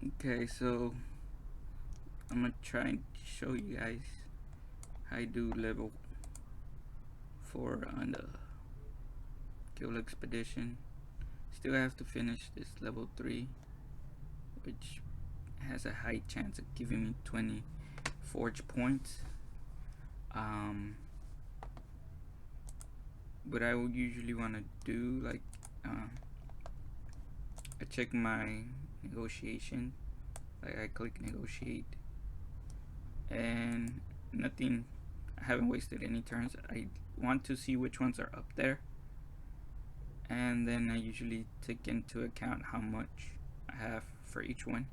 Okay, so I'm gonna try and show you guys how I do level 4 on the Guild Expedition. Still have to finish this level 3, which has a high chance of giving me 20 forge points. What I would usually want to do, like, I check my negotiation, like I click negotiate, and nothing. I haven't wasted any turns. I want to see which ones are up there, and then I usually take into account how much I have for each one.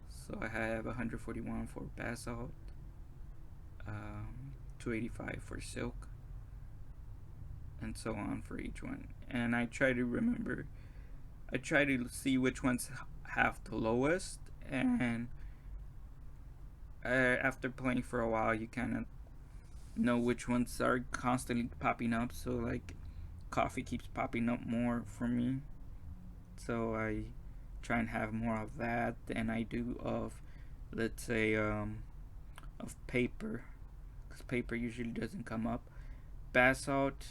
So I have 141 for basalt, 285 for silk, and so on for each one. And I try to remember, I try to see which ones have the lowest, and after playing for a while, you kind of know which ones are constantly popping up. So like coffee keeps popping up more for me, so I try and have more of that than I do of, let's say, of paper, because paper usually doesn't come up. Basalt,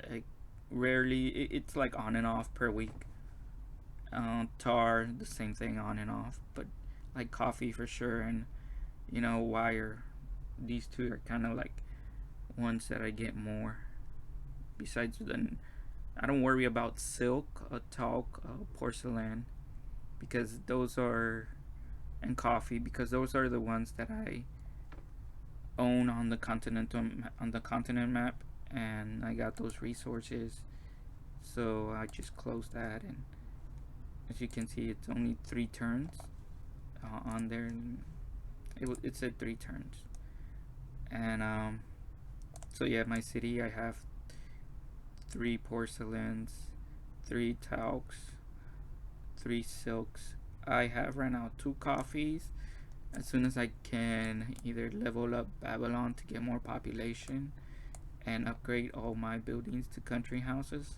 like, rarely. It's like on and off per week. Tar, the same thing, on and off. But like coffee for sure, and wire. These two are kind of like ones that I get more. Besides, then I don't worry about silk, talc, porcelain, because those are, and coffee, because those are the ones that I own on the continent map, and I got those resources. So I just close that, and as you can see, it's only 3 turns on there. It said 3 turns, and so yeah, my city, I have 3 porcelains, 3 talcs, 3 silks. I have right now 2 coffees. As soon as I can either level up Babylon to get more population and upgrade all my buildings to country houses,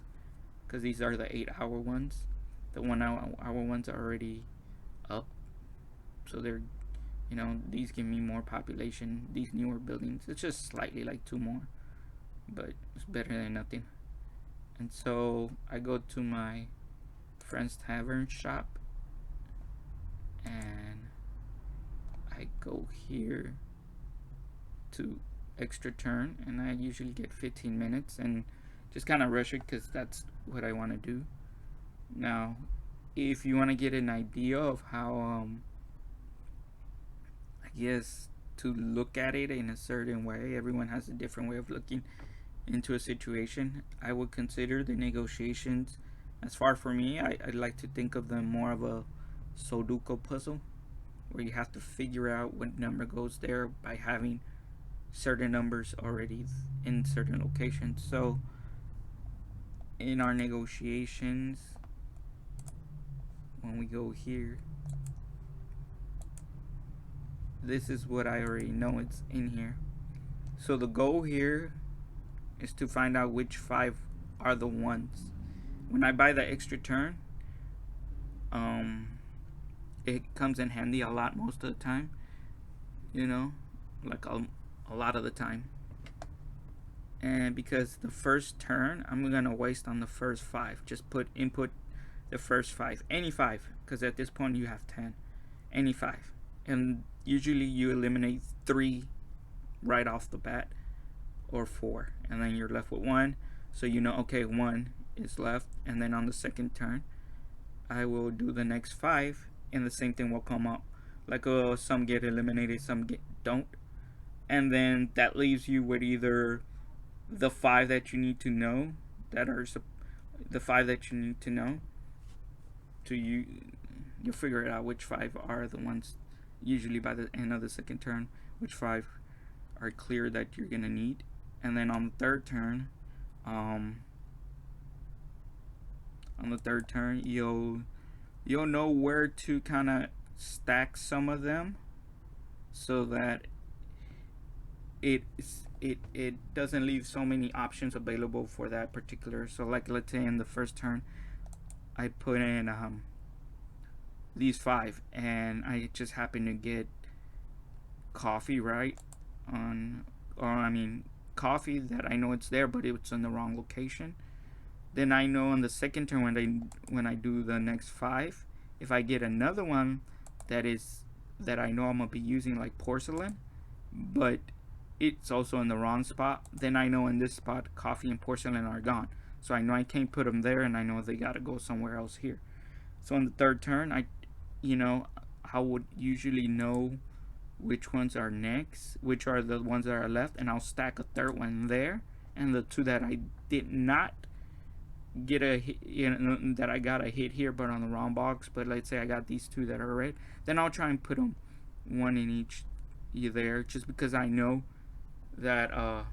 because these are the 8-hour ones. The 1-hour ones are already up, so they're, these give me more population. These newer buildings, it's just slightly like 2 more, but it's better than nothing. And so I go to my friend's tavern shop, and I go here to extra turn, and I usually get 15 minutes, and just kind of rush it because that's what I want to do. Now, if you want to get an idea of how, I guess, to look at it in a certain way, everyone has a different way of looking into a situation. I would consider the negotiations, as far for me, I'd like to think of them more of a Sudoku puzzle, where you have to figure out what number goes there by having certain numbers already in certain locations. So in our negotiations, when we go here, this is what I already know it's in here. So the goal here is to find out which 5 are the ones. When I buy the extra turn, it comes in handy a lot most of the time, like a lot of the time. And because the first turn I'm gonna waste on the first 5, just input the first 5, any 5, because at this point you have 10, any 5, and usually you eliminate 3 right off the bat, or 4, and then you're left with 1. So okay, 1 is left, and then on the second turn I will do the next 5, and the same thing will come up. Like, some get eliminated, some don't, and then that leaves you with either the 5 that you need to know, that are the 5 that you need to know to you'll figure it out which 5 are the ones, usually by the end of the second turn, which 5 are clear that you're gonna need. And then on the third turn, you'll know where to kind of stack some of them, so that it doesn't leave so many options available for that particular. So like, let's say in the first turn I put in these 5, and I just happen to get coffee right on, or I mean coffee that I know it's there, but it's in the wrong location. Then I know on the second turn when I do the next 5, if I get another one that is that I know I'm gonna be using, like porcelain, but it's also in the wrong spot, then I know in this spot coffee and porcelain are gone. So I know I can't put them there, and I know they gotta go somewhere else here. So on the third turn, I would usually know which ones are next, which are the ones that are left, and I'll stack a third one there, and the 2 that I did not get a hit, that I got a hit here, but on the wrong box. But let's say I got these 2 that are red, then I'll try and put them one in each there, just because I know that I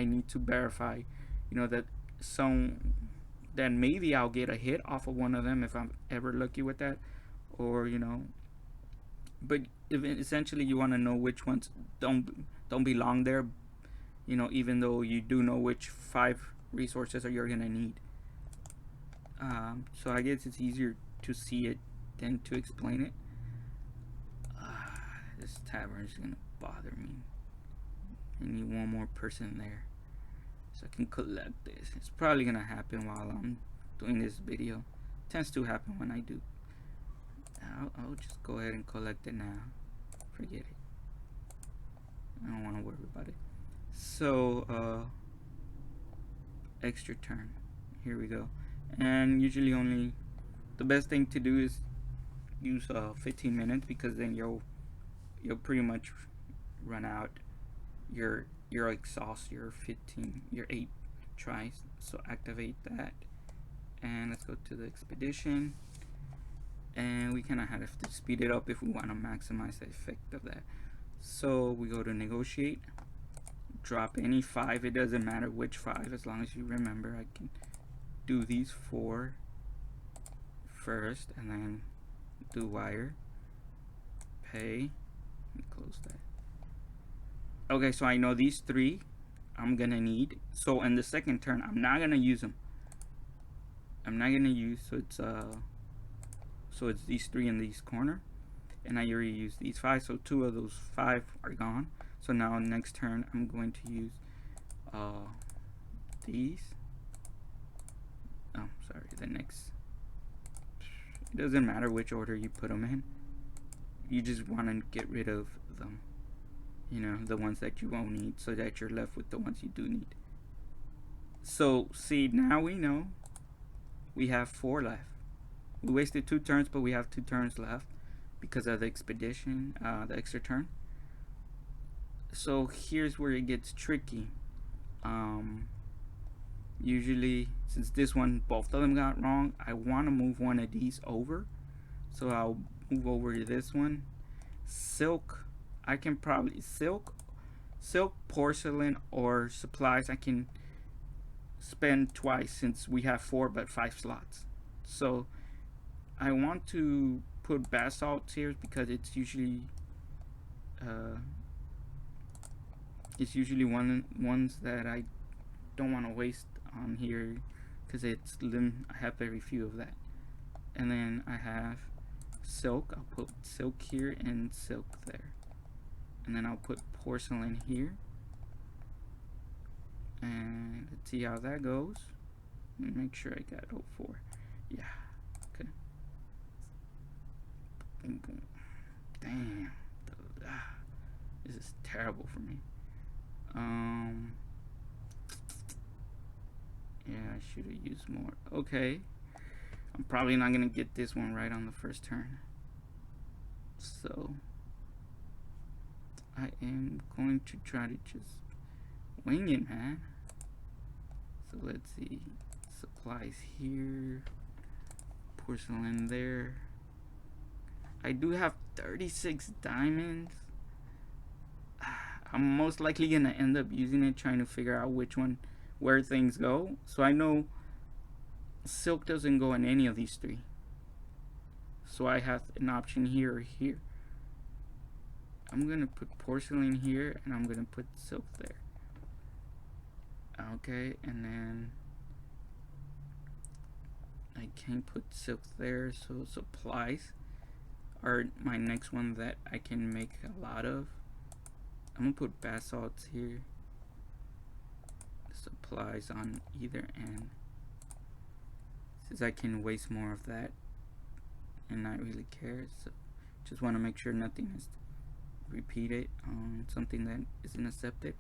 need to verify, that some that maybe I'll get a hit off of one of them if I'm ever lucky with that, or but essentially you want to know which ones don't belong there, even though you do know which 5 resources are you're gonna need. So I guess it's easier to see it than to explain it. This tavern is gonna bother me. I need one more person there so I can collect this. It's probably gonna happen while I'm doing this video. It tends to happen when I do. I'll just go ahead and collect it now. Forget it. I don't want to worry about it. So extra turn. Here we go. And usually only the best thing to do is use 15 minutes, because then you'll pretty much run out your exhaust your 8 tries. So activate that, and let's go to the expedition, and we kind of have to speed it up if we want to maximize the effect of that. So we go to negotiate, drop any 5, it doesn't matter which 5, as long as you remember. I can do these 4 first, and then do wire, pay, and close that. Okay, so I know these 3 I'm gonna need. So in the second turn, I'm not gonna use them. I'm not gonna use, so it's these 3 in these corner, and I already used these 5, so 2 of those 5 are gone. So now next turn I'm going to use these. Oh, sorry, the next. It doesn't matter which order you put them in. You just want to get rid of them. The ones that you won't need, so that you're left with the ones you do need. So see, now we know we have 4 left. We wasted 2 turns, but we have 2 turns left because of the expedition, the extra turn. So here's where it gets tricky. Usually, since this one, both of them got wrong, I want to move one of these over. So I'll move over to this one. Silk, I can probably silk, porcelain, or supplies. I can spend twice, since we have 4 but 5 slots. So I want to put basalt here because it's usually ones that I don't want to waste on here, because I have very few of that. And then I have silk. I'll put silk here and silk there, and then I'll put porcelain here, and let's see how that goes. Make sure I got 04. Yeah, okay. Boom, boom. Damn, this is terrible for me. Yeah, I should have used more. Okay, I'm probably not gonna get this one right on the first turn, so I am going to try to just wing it, man. So let's see, supplies here, porcelain there. I do have 36 diamonds. I'm most likely gonna end up using it, trying to figure out where things go. So I know silk doesn't go in any of these 3, so I have an option here or here. I'm gonna put porcelain here, and I'm gonna put silk there. Okay, and then I can't put silk there, so supplies are my next one that I can make a lot of. I'm gonna put basalts here, supplies on either end, since I can waste more of that and not really care. So just want to make sure nothing is repeated on something that isn't accepted.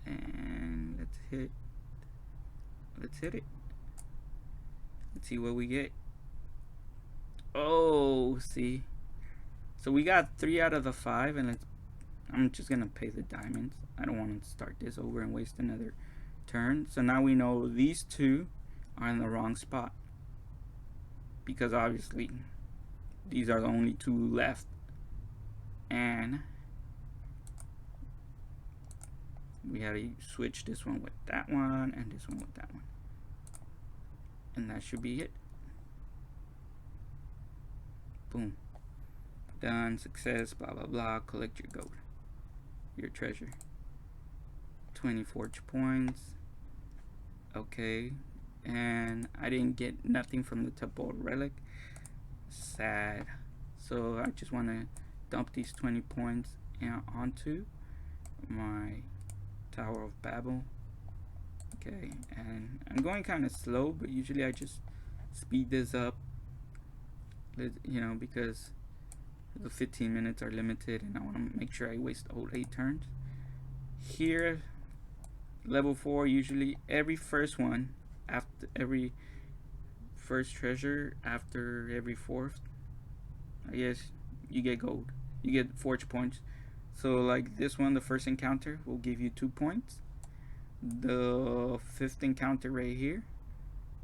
And let's hit it. Let's see what we get. Oh, see, so we got 3 out of the 5, and I'm just gonna pay the diamonds. I don't want to start this over and waste another turn. So now we know these 2 are in the wrong spot, because obviously these are the only 2 left, and we had to switch this one with that one and this one with that one, and that should be it. Boom, done, success, blah blah blah. Collect your gold, your treasure, 20 forge points. Okay, and I didn't get nothing from the temple relic. Sad. So I just want to dump these 20 points onto my Tower of Babel. Okay, and I'm going kind of slow, but usually I just speed this up, you know, because the 15 minutes are limited and I want to make sure I waste all 8 turns. Here, level 4, usually every first one, after every first treasure, after every 4th, I guess you get gold, you get forge points. So like this one, the first encounter will give you 2 points. The 5th encounter right here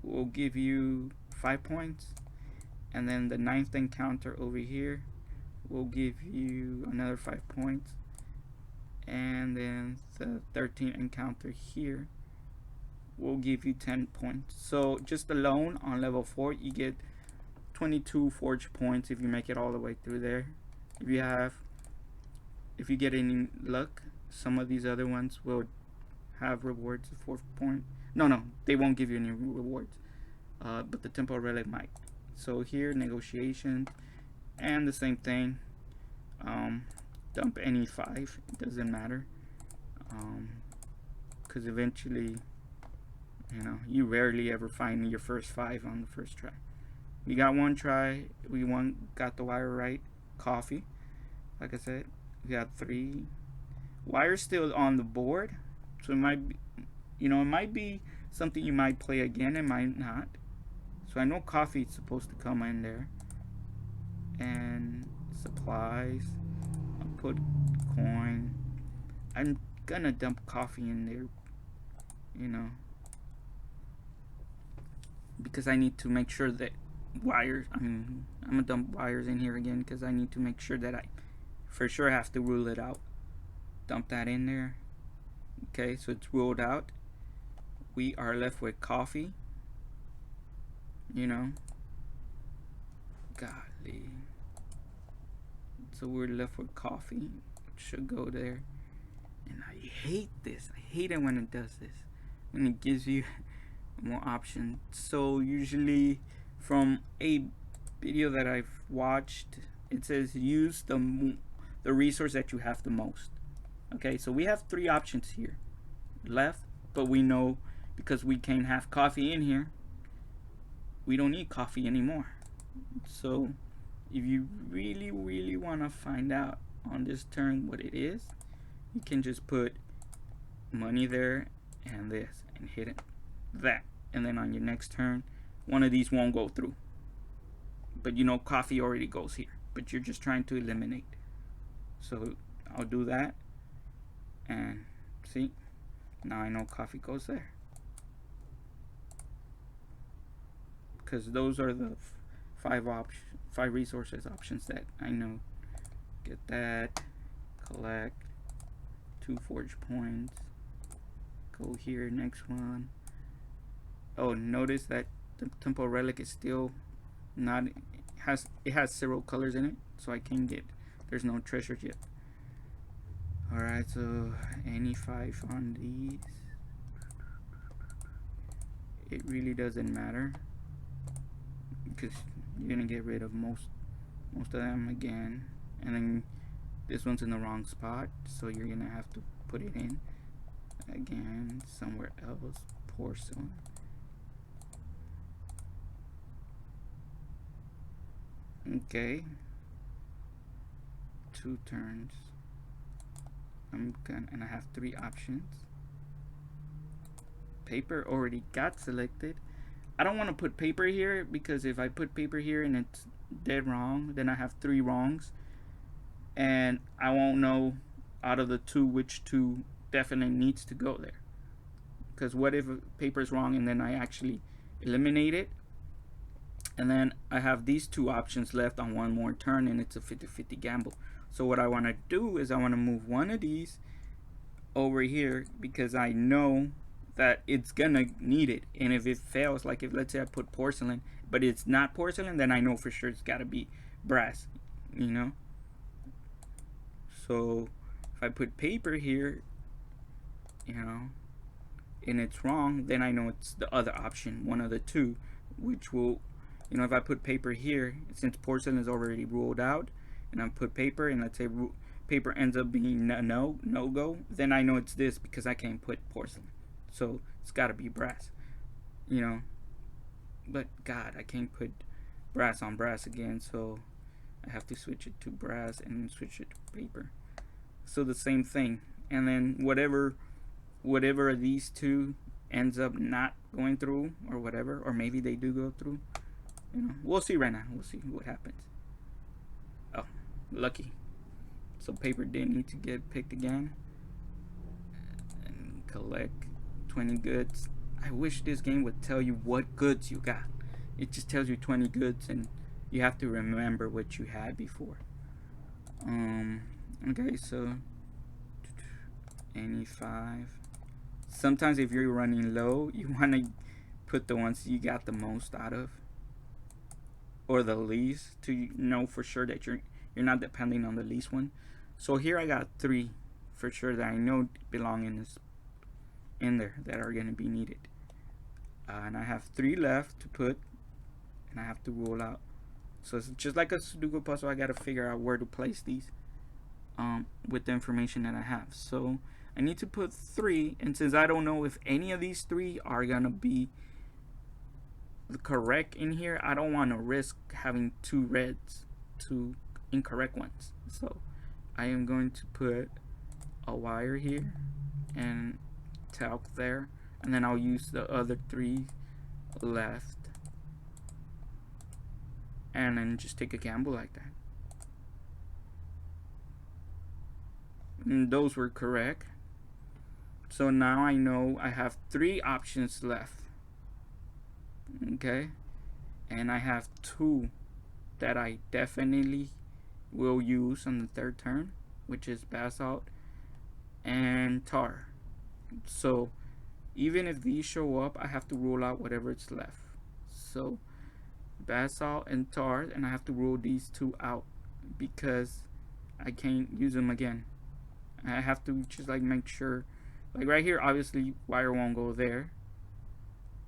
will give you 5 points, and then the 9th encounter over here will give you another 5 points, and then the 13th encounter here will give you 10 points. So just alone on level 4 you get 22 forge points if you make it all the way through there. If you get any luck, some of these other ones will have rewards of 4 points. No, they won't give you any rewards, but the temple relic might. So here, negotiations, and the same thing. Dump any 5, it doesn't matter, because eventually, you know, you rarely ever find your first 5 on the first try. We got 1 try, got the wire right. Coffee, like I said, we got 3. Wire's still on the board, so it might be, you know, it might be something you might play again, it might not. So I know coffee is supposed to come in there, and supplies, I'll put coin. I'm gonna dump coffee in there, you know, because I need to make sure that wires, I'm gonna dump wires in here again because I need to make sure that I for sure have to rule it out. Dump that in there. Okay, so it's ruled out. We are left with coffee, you know, golly. So we're left with coffee, it should go there. And I hate this, I hate it when it does this, when it gives you more options. So usually from a video that I've watched, it says use the resource that you have the most. Okay, so we have 3 options here left, but we know because we can have coffee in here, we don't need coffee anymore. So if you really want to find out on this turn what it is, you can just put money there and this and hit it that, and then on your next turn one of these won't go through, but you know coffee already goes here, but you're just trying to eliminate. So I'll do that, and see, now I know coffee goes there, because those are the 5 resources options that I know. Get that, collect 2 forge points, go here, next one. Oh, notice that the temple relic is still not, it has 0 colors in it, so I can't get, there's no treasure yet. Alright, so any 5 on these. it really doesn't matter because you're gonna get rid of most of them again, and then this one's in the wrong spot, so you're gonna have to put it in again somewhere else. Porcelain. Okay, 2 turns. And I have 3 options. Paper already got selected. I don't want to put paper here because if I put paper here and it's dead wrong, then I have 3 wrongs, and I won't know out of the 2 which 2 definitely needs to go there. Because what if paper is wrong and then I actually eliminate it, and then I have these 2 options left on one more turn, and it's a 50-50 gamble. So what I want to do is I want to move one of these over here because I know that it's gonna need it, and if it fails, like if let's say I put porcelain but it's not porcelain, then I know for sure it's got to be brass, you know. So if I put paper here, you know, and it's wrong, then I know it's the other option, one of the 2, which will, you know, if I put paper here, since porcelain is already ruled out, and I put paper, and let's say paper ends up being no go, then I know it's this because I can't put porcelain, so it's got to be brass, you know. But God, I can't put brass on brass again, so I have to switch it to brass and switch it to paper. So the same thing, and then whatever of these 2 ends up not going through, or whatever, or maybe they do go through, you know, we'll see right now. We'll see what happens. Oh, lucky. So paper didn't need to get picked again. And collect 20 goods. I wish this game would tell you what goods you got. It just tells you 20 goods, and you have to remember what you had before. Okay, so any 5. Sometimes if you're running low, you want to put the ones you got the most out of, or the least, to know for sure that you're not depending on the least one. So here I got 3 for sure that I know belong in there that are going to be needed, and I have 3 left to put, and I have to roll out. So it's just like a Sudoku puzzle. I got to figure out where to place these with the information that I have. So I need to put 3, and since I don't know if any of these 3 are gonna be correct in here, I don't want to risk having 2 reds, 2 incorrect ones. So I am going to put a wire here and talc there, and then I'll use the other 3 left, and then just take a gamble like that. And those were correct. So now I know I have 3 options left. Okay, and I have 2 that I definitely will use on the 3rd turn, which is basalt and tar. So even if these show up, I have to rule out whatever is left. So basalt and tar, and I have to rule these 2 out because I can't use them again. I have to just like make sure, like right here obviously wire won't go there,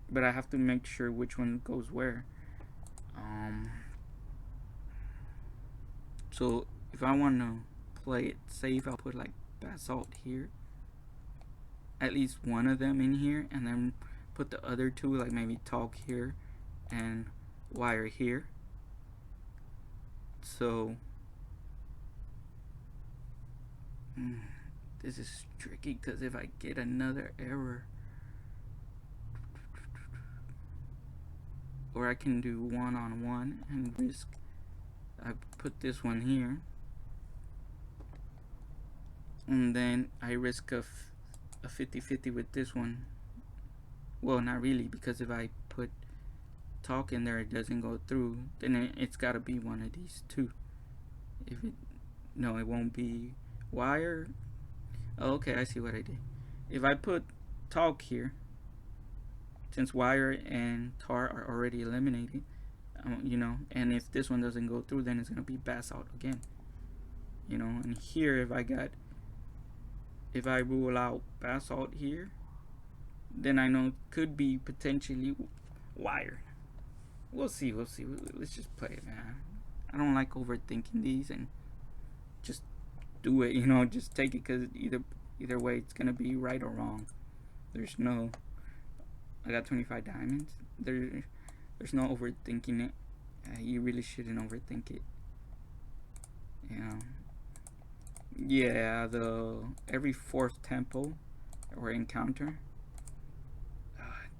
but I have to make sure which one goes where. So if I want to play it safe, I'll put like basalt here, at least one of them in here, and then put the other 2 like maybe talc here and wire here. So this is tricky because if I get another error, or I can do 1-on-1 and risk, I put this one here, and then I risk a 50-50 with this one. Well, not really, because if I put talc in there, it doesn't go through, then it's got to be one of these 2. If it, no, it won't be wire. Oh, okay, I see what I did. If I put talc here, since wire and tar are already eliminated, you know, and if this one doesn't go through, then it's gonna be basalt again, you know. And here, if I rule out basalt here, then I know it could be potentially wire. We'll see. Let's just play it, man. I don't like overthinking these and just do it. Just take it because either way, it's gonna be right or wrong. There's no. I got 25 diamonds. There's no overthinking it. You really shouldn't overthink it. Yeah, the every fourth tempo or encounter,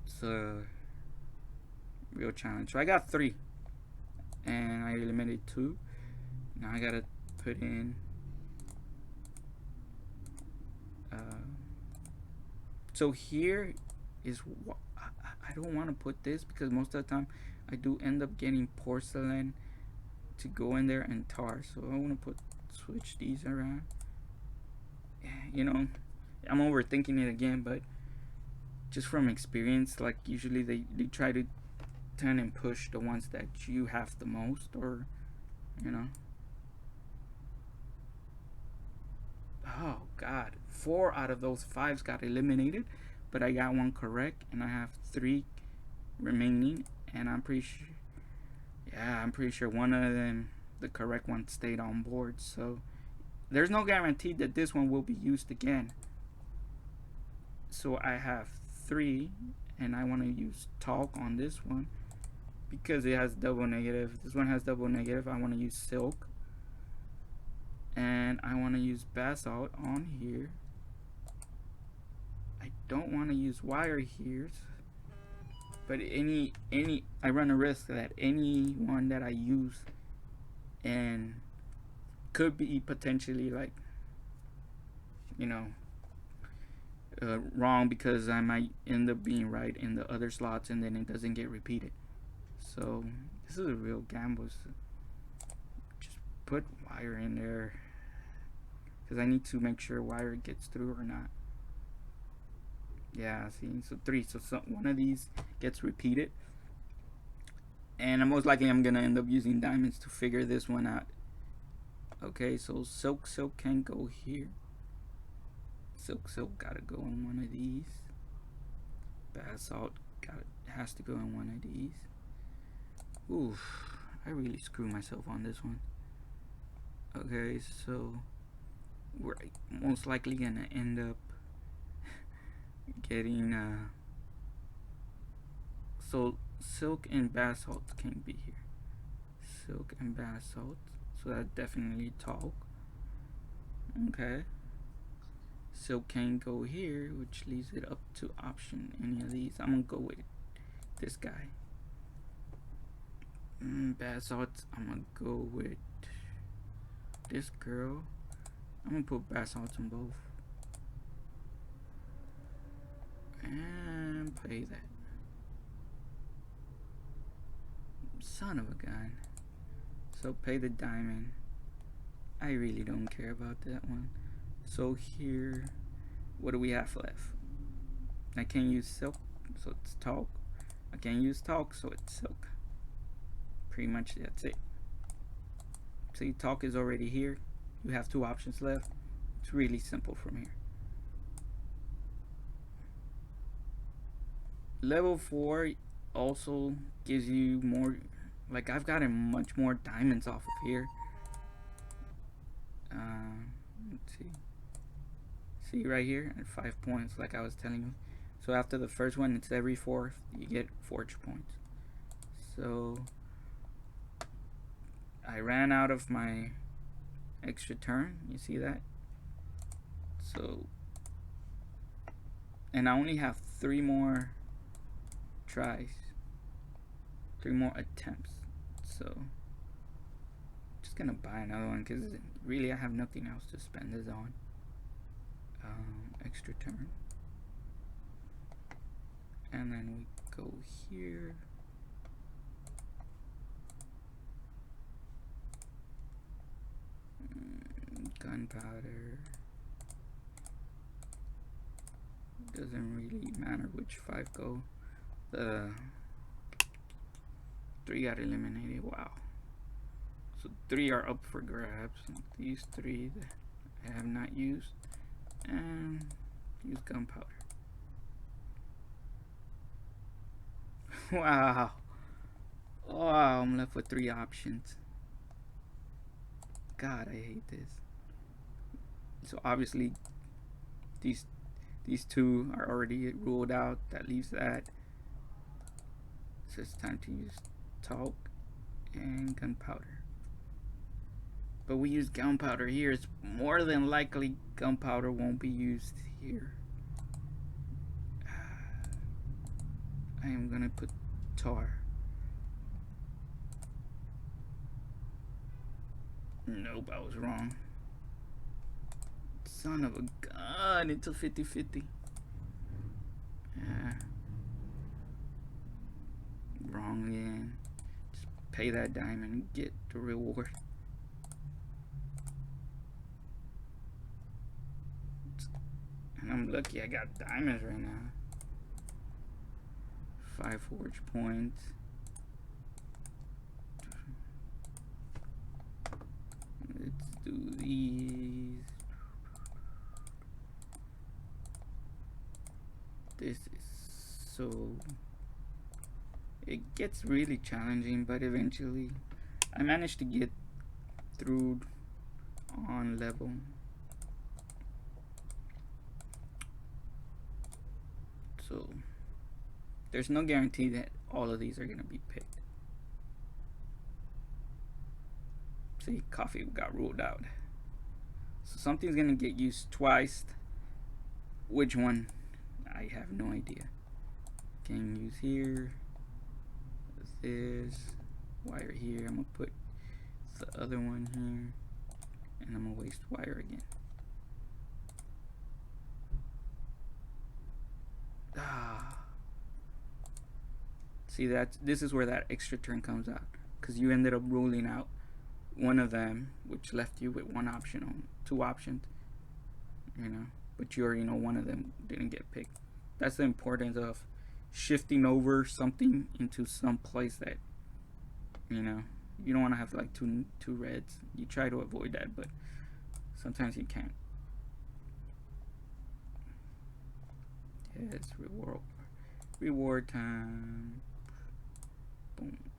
it's a real challenge. So I got 3, and I eliminated 2. Now I gotta put in. So here is what I don't want to put this because most of the time I do end up getting porcelain to go in there and tar. So I want to switch these around. I'm overthinking it again, but just from experience, like usually they try to turn and push the ones that you have the most, or oh god, 4 out of those 5s got eliminated, but I got 1 correct and I have 3 remaining, and I'm pretty sure one of them, the correct one, stayed on board. So there's no guarantee that this one will be used again. So I have 3, and I want to use talk on this one because it has double negative. This one has double negative. I want to use silk, and I want to use basalt on here. I don't want to use wire here, but I run a risk that any one that I use and could be potentially like wrong, because I might end up being right in the other slots and then it doesn't get repeated. So this is a real gamble. So just put wire in there because I need to make sure wire gets through or not. Yeah, see, so 3. So one of these gets repeated, and most likely I'm gonna end up using diamonds to figure this one out. Okay, so silk can go here. Silk gotta go in one of these. Basalt has to go in one of these. Oof, I really screwed myself on this one. Okay, so we're most likely gonna end up getting so silk and basalt can be here. Silk and basalt, so that definitely talk. Okay, silk can go here, which leaves it up to option any of these. I'm gonna go with this guy. Basalt, I'm gonna go with this girl. I'm gonna put basalt on both and play that. Son of a gun. So pay the diamond. I really don't care about that one. So here, what do we have left? I can't use silk, so it's talk. I can't use talk, so it's silk. Pretty much that's it. See, talk is already here. You have 2 options left. It's really simple from here. Level 4 also gives you more, like I've gotten much more diamonds off of here. Let's see right here at 5 points, like I was telling you. So after the first one, it's every 4th you get forge points. So I ran out of my extra turn, you see that? So, and I only have 3 more tries, 3 more attempts. So just gonna buy another one because really I have nothing else to spend this on. Extra turn, and then we go here. Gunpowder. Doesn't really matter which 5 go. The 3 got eliminated. Wow. So 3 are up for grabs. These 3 that I have not used, and use gunpowder. Wow. Wow, I'm left with 3 options. God, I hate this. So obviously these these 2 are already ruled out. That leaves that. So it's time to use talc and gunpowder. But we use gunpowder here. It's more than likely gunpowder won't be used here. I am gonna put tar. Nope, I was wrong. Son of a gun, it's a 50-50. Yeah. Wrong again. Just pay that diamond and get the reward. And I'm lucky I got diamonds right now. 5 forge points. Let's do these. This is so... It gets really challenging, but eventually I managed to get through on level. So there's no guarantee that all of these are gonna be picked. See, coffee got ruled out. So something's gonna get used twice. Which one? I have no idea. Can use here. This wire here. I'm gonna put the other one here, and I'm gonna waste wire again. See, that this is where that extra turn comes out, because you ended up ruling out one of them, which left you with one option on 2 options, you know, but you already know one of them didn't get picked. That's the importance of shifting over something into some place that, you know, you don't want to have like two reds. You try to avoid that, but sometimes you can't. Yes, reward time. Boom.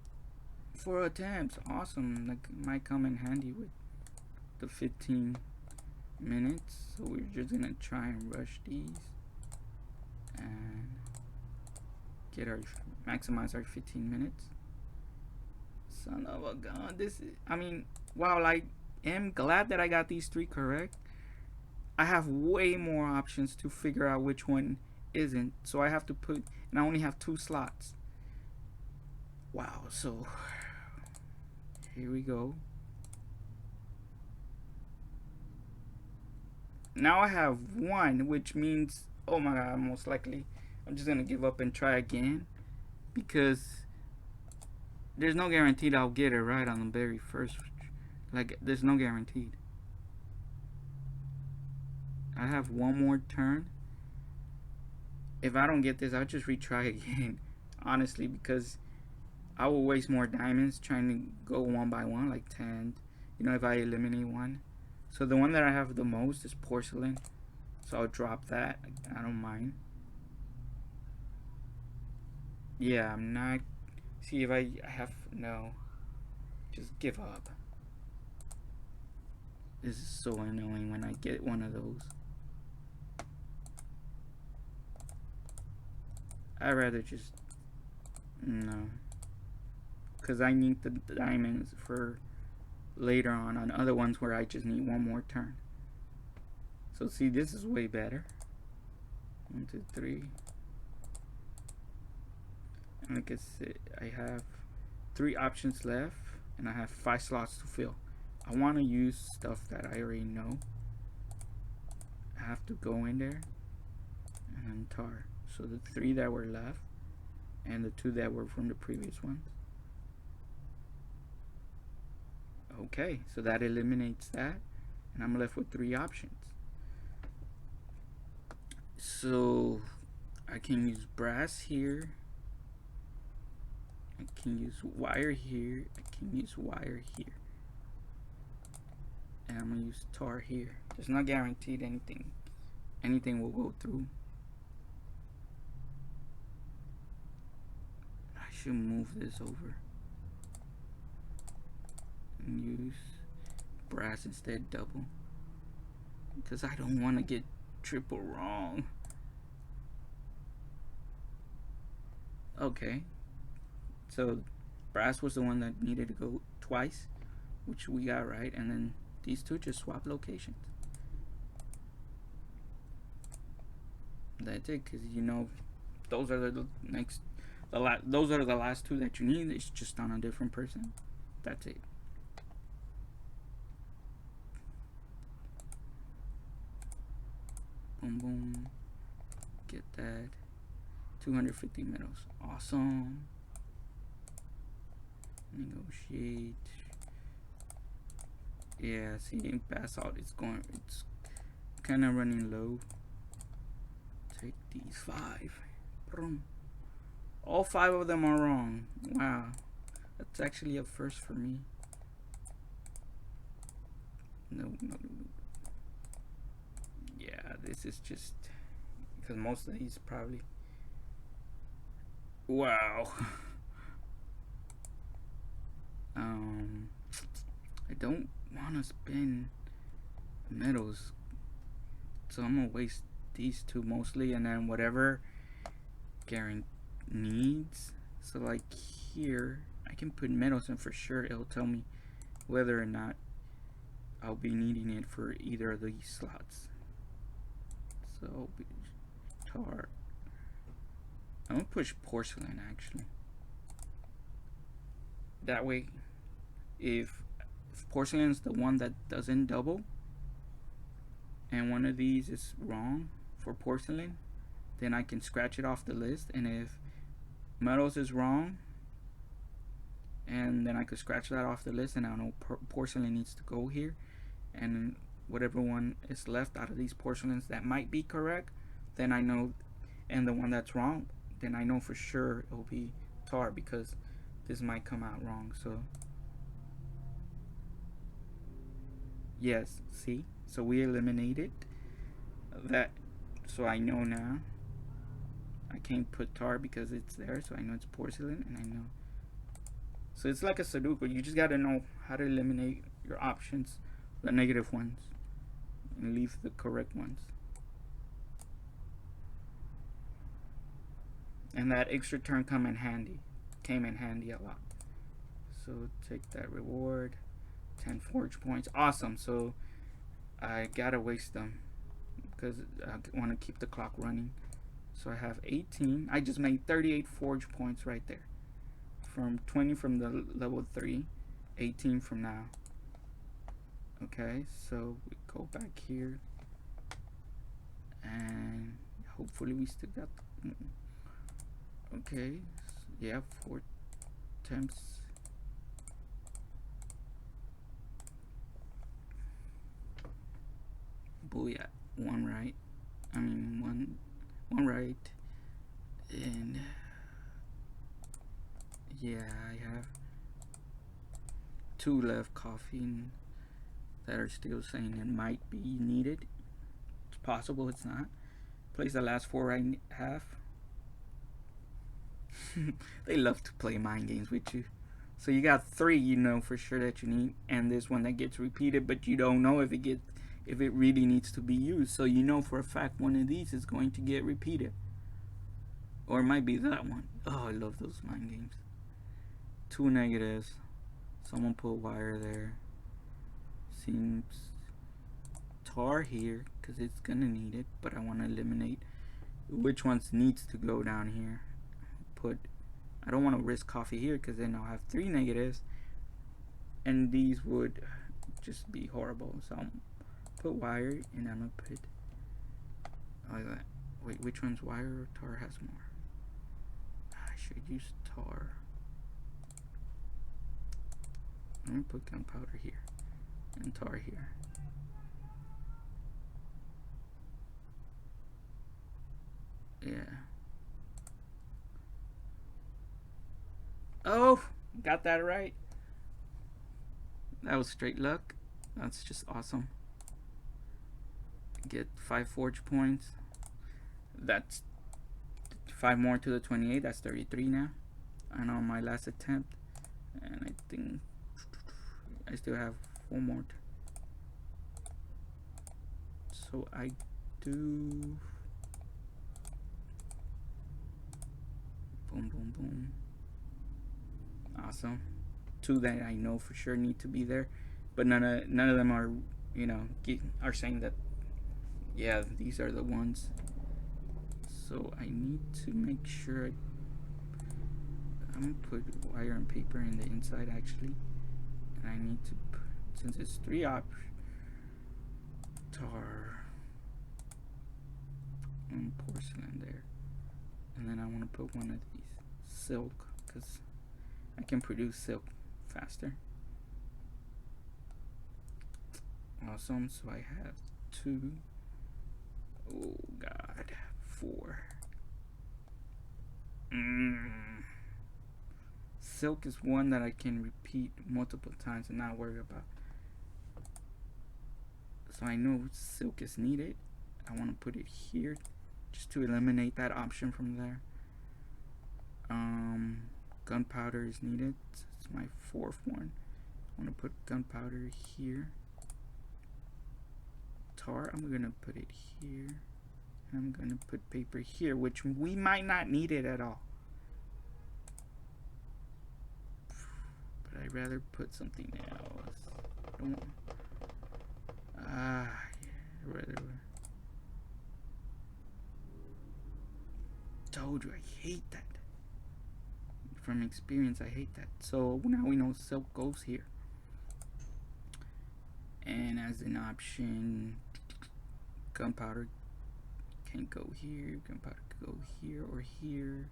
4 attempts, awesome. Like, might come in handy with the 15 minutes. So we're just gonna try and rush these and get our maximize our 15 minutes. Son of a gun, this is, I mean, while I am glad that I got these 3 correct, I have way more options to figure out which one isn't. So I have to put, and I only have 2 slots. Wow, so here we go. Now I have 1, which means, oh my god, most likely I'm just gonna give up and try again, because there's no guarantee that I'll get it right on the very first. Like, there's no guaranteed. I have 1 more turn. If I don't get this, I'll just retry again, honestly, because I will waste more diamonds trying to go 1 by 1, like 10, you know, if I eliminate 1. So the one that I have the most is porcelain, so I'll drop that. I don't mind. Yeah, I'm not. See, if I have, no, just give up. This is so annoying when I get one of those. I'd rather just, no, because I need the diamonds for later on other ones where I just need 1 more turn. So see, this is way better. 1, 2, 3. And like I said, I have 3 options left, and I have 5 slots to fill. I want to use stuff that I already know. I have to go in there and then tar. So the 3 that were left and the 2 that were from the previous ones. Okay, so that eliminates that, and I'm left with 3 options. So I can use brass here, I can use wire here, I can use wire here, and I'm gonna use tar here. It's not guaranteed anything will go through. should move this over and use brass instead, double, because I don't want to get triple wrong. Okay, so brass was the one that needed to go twice, which we got right, and then these two just swap locations. That's it, because you know those are the next, those are the last two that you need. It's just on a different person. That's it. Boom, boom. Get that. 250 medals. Awesome. Negotiate. Yeah, see, basalt is going, it's kind of running low. Take these 5. Boom. All 5 of them are wrong. Wow. That's actually a first for me. No. Yeah, this is just because most of these probably. Wow. I don't want to spend metals, so I'm gonna waste these two mostly, and then whatever Garen needs. So like here, I can put metals in for sure. It'll tell me whether or not I'll be needing it for either of these slots. So tar. I'm gonna push porcelain actually. That way, if porcelain is the one that doesn't double, and one of these is wrong for porcelain, then I can scratch it off the list. And if metals is wrong, and then I could scratch that off the list, and I know porcelain needs to go here, and whatever one is left out of these porcelains that might be correct, then I know, and the one that's wrong, then I know for sure it'll be tar, because this might come out wrong. So yes, see, so we eliminated that. So I know now I can't put tar because it's there, so I know it's porcelain, and I know. So it's like a Sudoku. You just got to know how to eliminate your options, the negative ones, and leave the correct ones. And that extra turn came in handy a lot. So take that reward, 10 forge points. Awesome. So I gotta waste them because I want to keep the clock running. So I have 18. I just made 38 forge points right there. From 20 from the level 3, 18 from now. Okay, so we go back here, and hopefully we still got. Okay, yeah, 4 attempts. Booyah, one right. I mean one right, and yeah, I have 2 left coffee that are still saying it might be needed. It's possible it's not. Place the last 4 I have. They love to play mind games with you. So you got 3 you know for sure that you need, and this one that gets repeated, but you don't know if it really needs to be used. So you know for a fact one of these is going to get repeated, or it might be that one. Oh, I love those mind games. 2 negatives. Someone put wire there. Seems tar here because it's gonna need it, but I want to eliminate which ones needs to go down here. I don't want to risk coffee here because then I'll have 3 negatives, and these would just be horrible. So I'll put wire, and I'm gonna put like that. Wait, which one's wire or tar has more? I should use tar. I'm gonna put gunpowder here and tar here. Yeah. Oh, got that right. That was straight luck. That's just awesome. Get 5 forge points. That's 5 more to the 28. That's 33 now. and on my last attempt, and I think I still have one more. So I do boom, boom, boom. Awesome. Two that I know for sure need to be there, but none of them are, you know, are saying that, yeah, these are the ones. So I need to make sure I'm gonna put wire and paper in the inside actually, and I need to put, since it's 3 options, tar and porcelain there, and then I want to put one of these silk because I can produce silk faster. Awesome. So I have 2. Oh God, 4. Silk is one that I can repeat multiple times and not worry about. So I know silk is needed. I want to put it here just to eliminate that option from there. Gunpowder is needed. It's my 4th one. I want to put gunpowder here. Tar, I'm gonna put it here. I'm gonna put paper here, which we might not need it at all. But I'd rather put something else. I don't want. Yeah, rather. Told you, I hate that. From experience, I hate that. So now we know silk goes here. And as an option, gunpowder can go here, gunpowder can go here or here.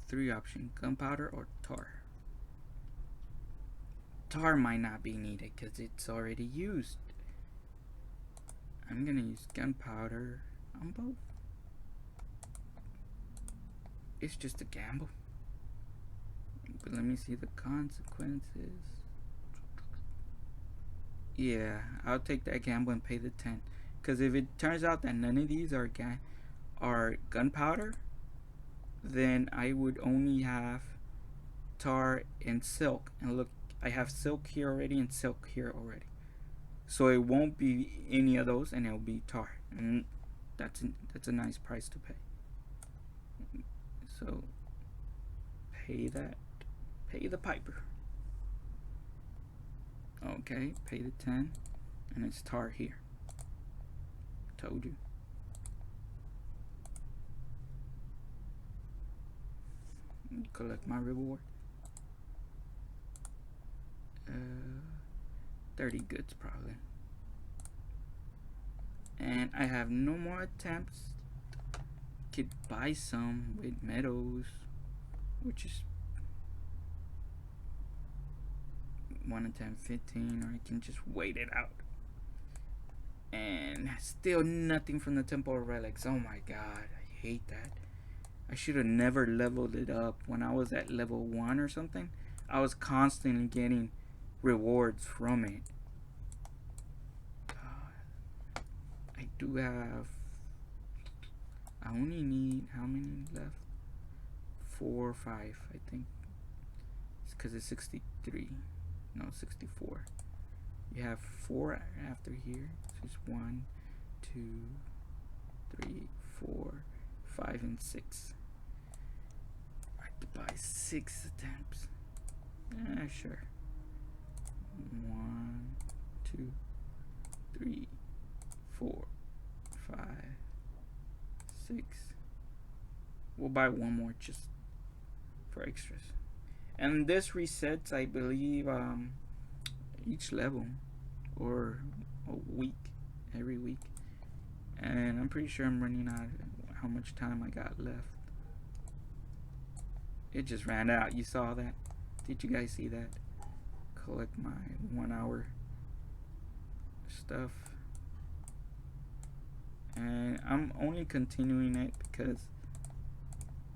3 options, gunpowder or tar. Tar might not be needed because it's already used. I'm gonna use gunpowder on both. It's just a gamble. But let me see the consequences. Yeah, I'll take that gamble and pay the 10. Because if it turns out that none of these are gunpowder, then I would only have tar and silk. And look, I have silk here already and silk here already. So it won't be any of those, and it'll be tar. And that's a nice price to pay. So pay that. Pay the piper. Okay, pay the 10, and it's tar here. Told you. Collect my reward. 30 goods probably. And I have no more attempts. Could buy some with meadows, which is 1 attempt 15, or I can just wait it out. And still nothing from the temple relics. Oh my god, I hate that. I should have never leveled it up. When I was at level 1 or something, I was constantly getting rewards from it. I do have, I only need, how many left? 4 or 5, I think. It's because it's 63. No, 64. You have 4 after here. So it's 1, 2, 3, 4, 5, and 6. I have to buy 6 attempts. Yeah, sure. 1, 2, 3, 4, 5, 6. We'll buy 1 more just for extras. And this resets, I believe, each level or a week, every week. And I'm pretty sure I'm running out of how much time I got left. It just ran out. You saw that? Did you guys see that? Collect my 1 hour stuff. And I'm only continuing it because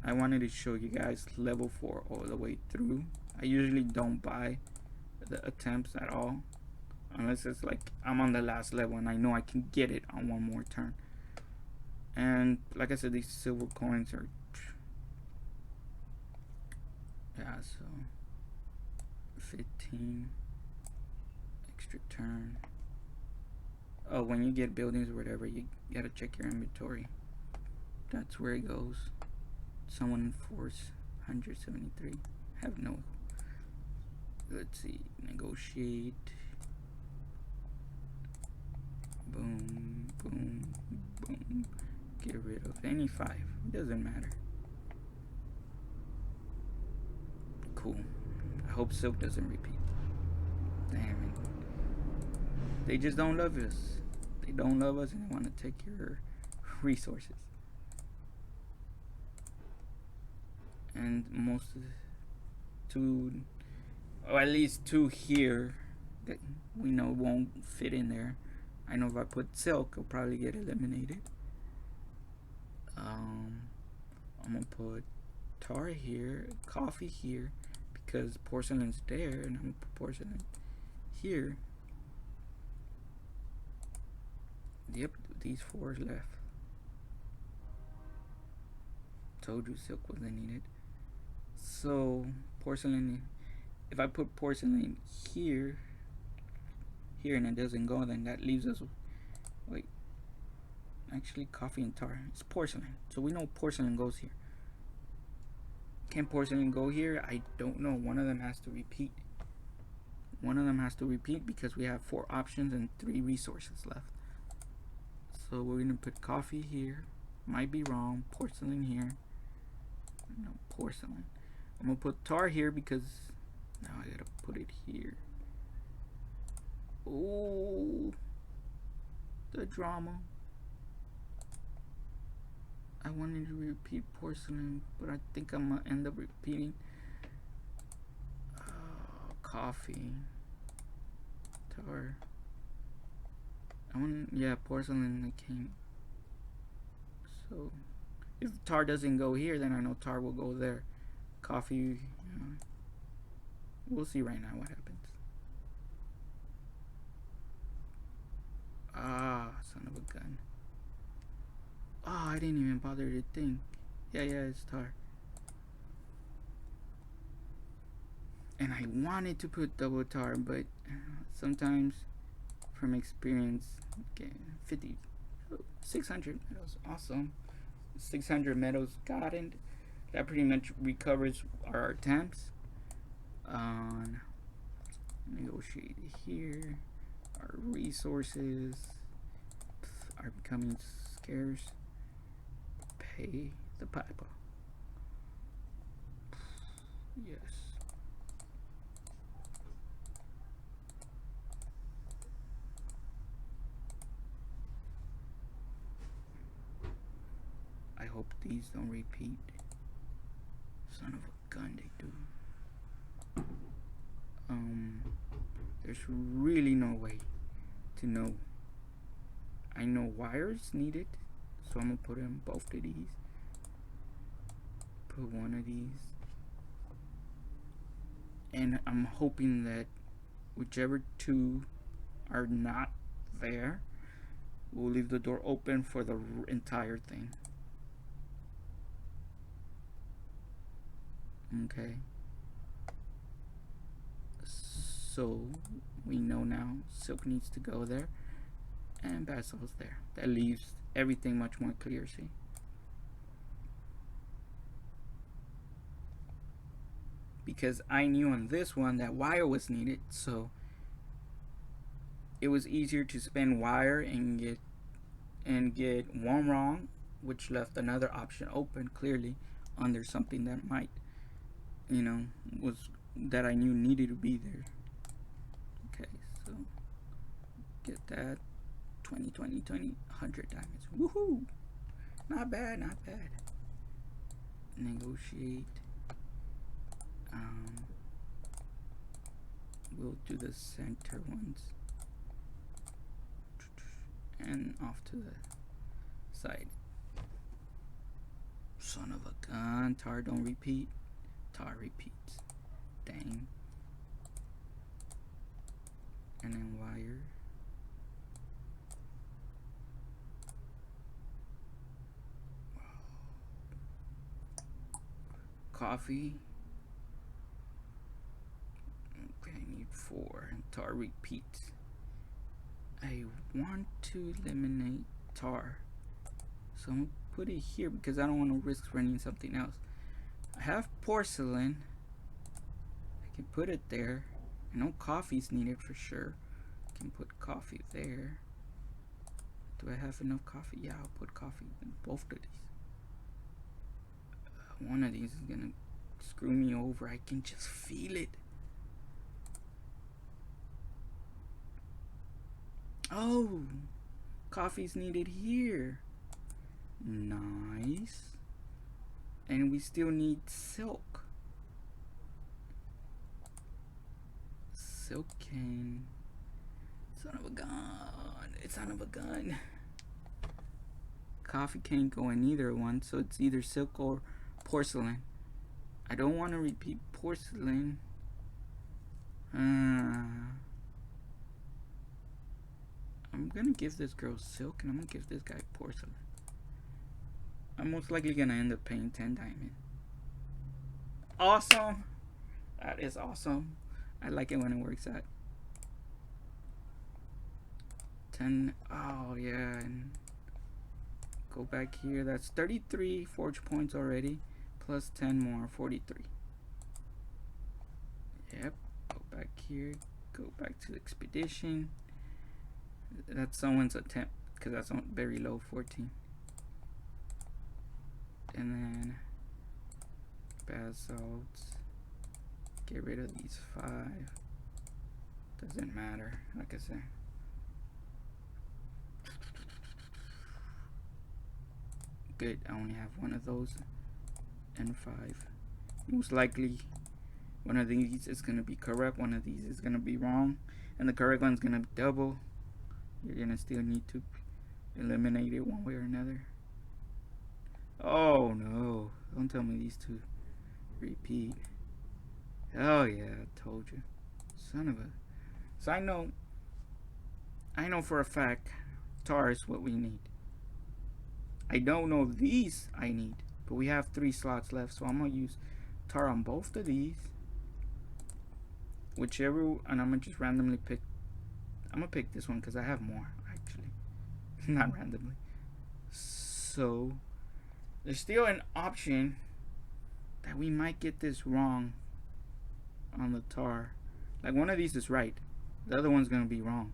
I wanted to show you guys level 4 all the way through. I usually don't buy the attempts at all unless it's like I'm on the last level and I know I can get it on 1 more turn. And like I said, these silver coins are Yeah, so 15 extra turn. Oh, when you get buildings or whatever, you gotta check your inventory. That's where it goes. Someone force 173. Have no. Let's see. Negotiate. Boom, boom, boom. Get rid of any 5. It doesn't matter. Cool. I hope Silk doesn't repeat. Damn it. They just don't love us. They don't love us and they want to take your resources. And most of the 2, or at least 2 here that we know won't fit in there. I know if I put Silk, it'll probably get eliminated. I'm gonna put Tar here, Coffee here, because Porcelain's there, and I'm gonna put Porcelain here. Yep, these 4 left. Told you Silk wasn't needed. So Porcelain, if I put Porcelain here, and it doesn't go, then that leaves us, wait, actually Coffee and Tar, it's Porcelain, so we know Porcelain goes here. Can Porcelain go here? I don't know. One of them has to repeat. One of them has to repeat because we have 4 options and 3 resources left. So we're gonna put Coffee here, might be wrong, Porcelain here, no, Porcelain. I'm gonna put Tar here because now I gotta put it here. Oh, the drama. I wanted to repeat Porcelain, but I think I'm gonna end up repeating Coffee, Tar. Yeah, Porcelain. I can't. So if Tar doesn't go here, then I know Tar will go there. Coffee, we'll see right now what happens. Ah, son of a gun. Oh, I didn't even bother to think. Yeah, it's Tar. And I wanted to put double Tar, but sometimes from experience, okay, 600 medals, awesome. 600 medals gotten. That pretty much recovers our attempts. Negotiate here. Our resources are becoming scarce. Pay the piper. Yes. I hope these don't repeat. Son of a gun, they do. There's really no way to know. I know wires needed, so I'm gonna put in both of these. Put one of these. And I'm hoping that whichever 2 are not there, we'll leave the door open for the entire thing. Okay. So we know now Silk needs to go there and Basil's there. That leaves everything much more clear, see? Because I knew on this one that wire was needed, so it was easier to spend wire and get 1 wrong, which left another option open clearly under something that might, was that I knew needed to be there. Okay, so get that 20, 100 diamonds. Woohoo! Not bad, not bad. Negotiate. We'll do the center ones. And off to the side. Son of a gun. Tar don't repeat. Tar repeats. Dang. And then wire. Coffee. 4. Tar repeats. I want to eliminate tar, so I'm gonna put it here because I don't want to risk running something else. I have porcelain. I can put it there. I know coffee's needed for sure. I can put coffee there. Do I have enough coffee? Yeah, I'll put coffee in both of these. One of these is gonna screw me over. I can just feel it. Oh, coffee's needed here. Nice. And we still need silk. Silk cane. Son of a gun. It's son of a gun. Coffee can't go in either one, so it's either silk or porcelain. I don't want to repeat porcelain. I'm gonna give this girl silk and I'm gonna give this guy porcelain. I'm most likely gonna end up paying 10 diamond. Awesome. That is awesome. I like it when it works out. 10. Oh yeah. And go back here. That's 33 forge points already. Plus 10 more. 43. Yep. Go back here. Go back to the expedition. That's someone's attempt because that's on very low. 14. And then basalts. Get rid of these 5. Doesn't matter, like I said. Good, I only have one of those and 5. Most likely one of these is gonna be correct, one of these is gonna be wrong, and the correct one's gonna be double. You're gonna still need to eliminate it one way or another. Oh no, don't tell me these two repeat. Oh yeah, I told you. Son of a. So I know for a fact tar is what we need. I don't know these I need, but we have 3 slots left, so I'm gonna use tar on both of these. Whichever, and I'm gonna just randomly pick. I'm gonna pick this one because I have more actually, not randomly. So there's still an option that we might get this wrong on the tar. Like one of these is right, the other one's gonna be wrong.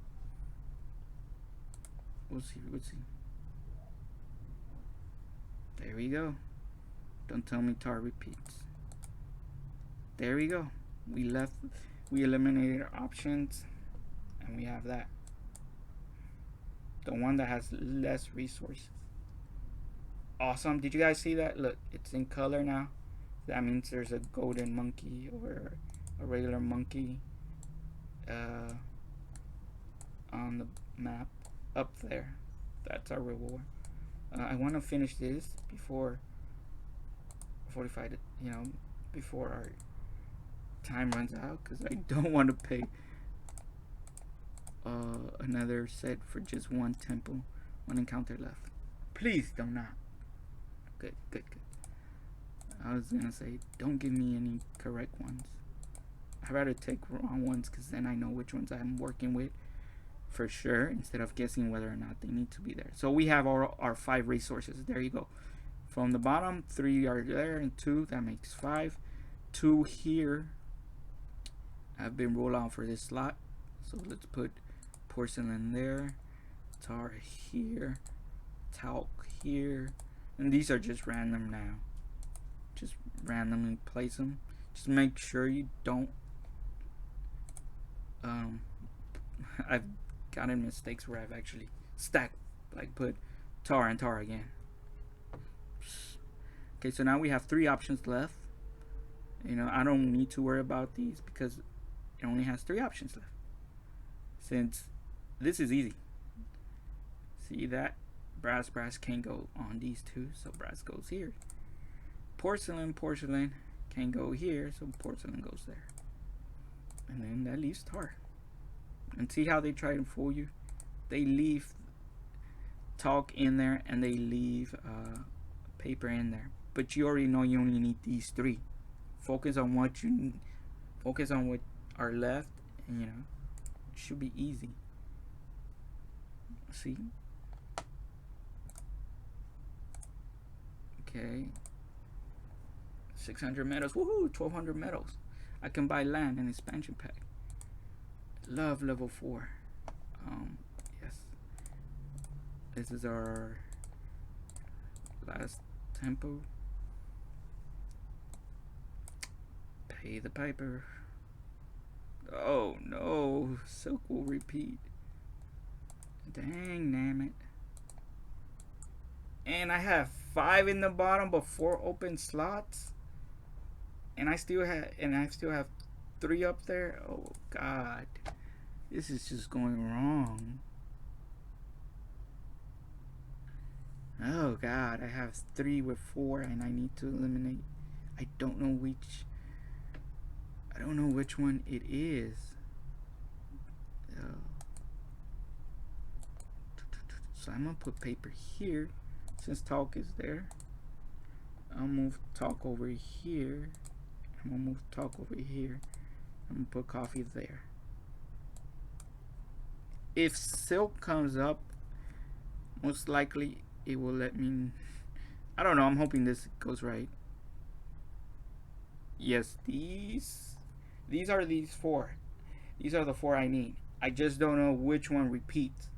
We'll see. We'll see. There we go. Don't tell me tar repeats. There we go. We eliminated our options, and we have that. The one that has less resources. Awesome. Did you guys see that? Look, it's in color now. That means there's a golden monkey or a regular monkey on the map up there. That's our reward. I want to finish this before 45, before our time runs out, because I don't want to pay another set for just one temple, one encounter left. Please do not. Good. I was gonna say, don't give me any correct ones. I'd rather take wrong ones, because then I know which ones I'm working with for sure, instead of guessing whether or not they need to be there. So we have our 5 resources. There you go. From the bottom, 3 are there and 2. That makes 5. 2 here have been rolled out for this slot. So let's put porcelain there, tar here, talc here, and these are just random now. Just randomly place them. Just make sure you don't. I've gotten mistakes where I've actually stacked, like put tar and tar again. Okay, so now we have 3 options left. I don't need to worry about these because it only has 3 options left. Since this is easy. See that? Brass can't go on these 2, so brass goes here. Porcelain can't go here, so porcelain goes there. And then that leaves tar. And see how they try to fool you? They leave talk in there and they leave paper in there. But you already know you only need these 3. Focus on what are left And, you know, it should be easy. See? Okay. 600 medals. Woohoo! 1200 medals. I can buy land and expansion pack. Love level 4. Yes. This is our last tempo. Pay the piper. Oh no, Silk will repeat. Dang, damn it. And I have 5 in the bottom but 4 open slots. And I still have 3 up there. Oh god. This is just going wrong. Oh god, I have 3 with 4 and I need to eliminate. I don't know which one it is. So I'm gonna put paper here since talk is there. I'll move talk over here. I'm gonna move talk over here. I'm gonna put coffee there. If Silk comes up, most likely it will let me. I don't know. I'm hoping this goes right. Yes, these are these 4. These are the 4 I need. I just don't know which one repeats.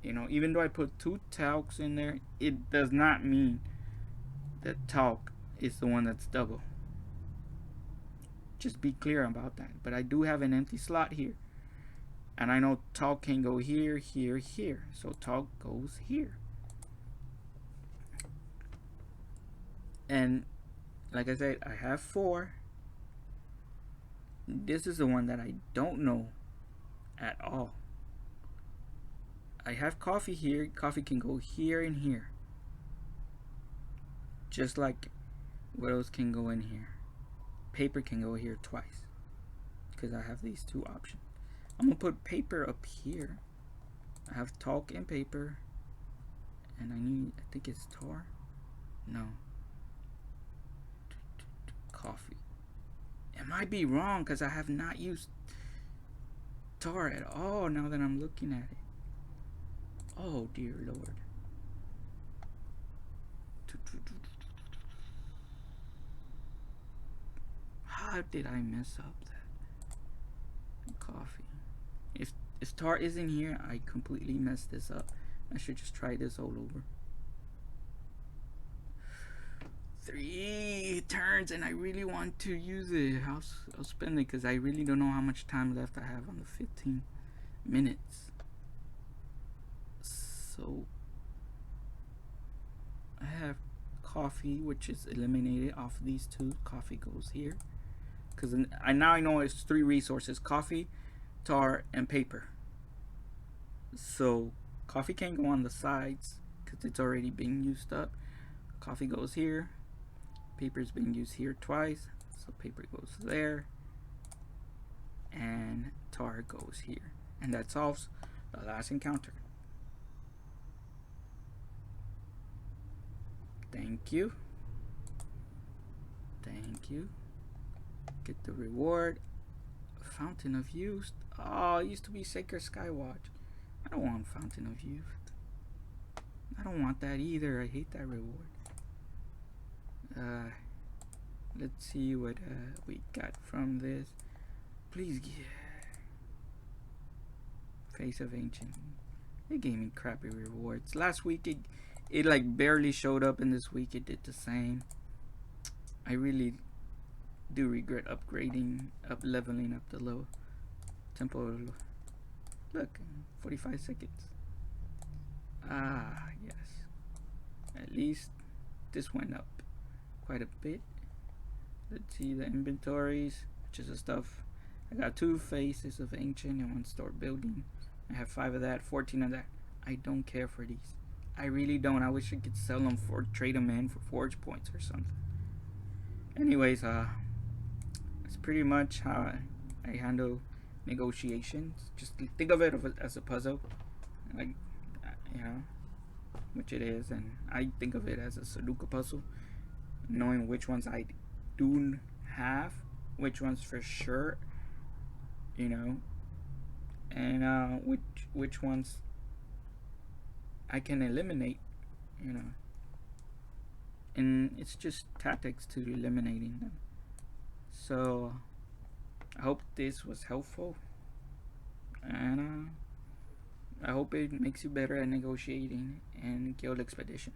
You know, even though I put 2 talcs in there, it does not mean that talc is the one that's double. Just be clear about that. But I do have an empty slot here. And I know talc can go here, here, here. So talc goes here. And like I said, I have 4. This is the one that I don't know at all. I have coffee here. Coffee can go here and here. Just like what else can go in here. Paper can go here twice. Because I have these 2 options. I'm going to put paper up here. I have talc and paper. And I think it's tar. No. Coffee. It might be wrong because I have not used tar at all now that I'm looking at it. Oh dear Lord. How did I mess up that? Coffee. If tar isn't here, I completely messed this up. I should just try this all over. 3 turns and I really want to use it. I'll spend it because I really don't know how much time left I have on the 15 minutes. So I have coffee, which is eliminated off these 2. Coffee goes here because I know it's 3 resources: coffee, tar, and paper. So coffee can't go on the sides because it's already being used up. Coffee goes here. Paper is being used here twice, so paper goes there, and tar goes here, and that solves the last encounter. Thank you. Thank you. Get the reward. Fountain of Youth. Oh, it used to be Sacred Skywatch. I don't want Fountain of Youth. I don't want that either. I hate that reward. Let's see what we got from this. Please get Face of Ancient. They gave me crappy rewards. Last week it like barely showed up, and this week it did the same. I really do regret leveling up the low tempo. Look, 45 seconds. Ah, yes. At least this went up quite a bit. Let's see the inventories, which is the stuff. I got 2 Faces of Ancient and 1 Store Building. I have 5 of that, 14 of that. I don't care for these. I really don't. I wish I could sell them for, trade them in for forge points or something. Anyways, that's pretty much how I handle negotiations. Just think of it as a puzzle, like, you know, which it is, and I think of it as a Sudoku puzzle, knowing which ones I do have, which ones for sure you know, and which ones I can eliminate, you know, and it's just tactics to eliminating them. So I hope this was helpful, and I hope it makes you better at negotiating and guild expedition.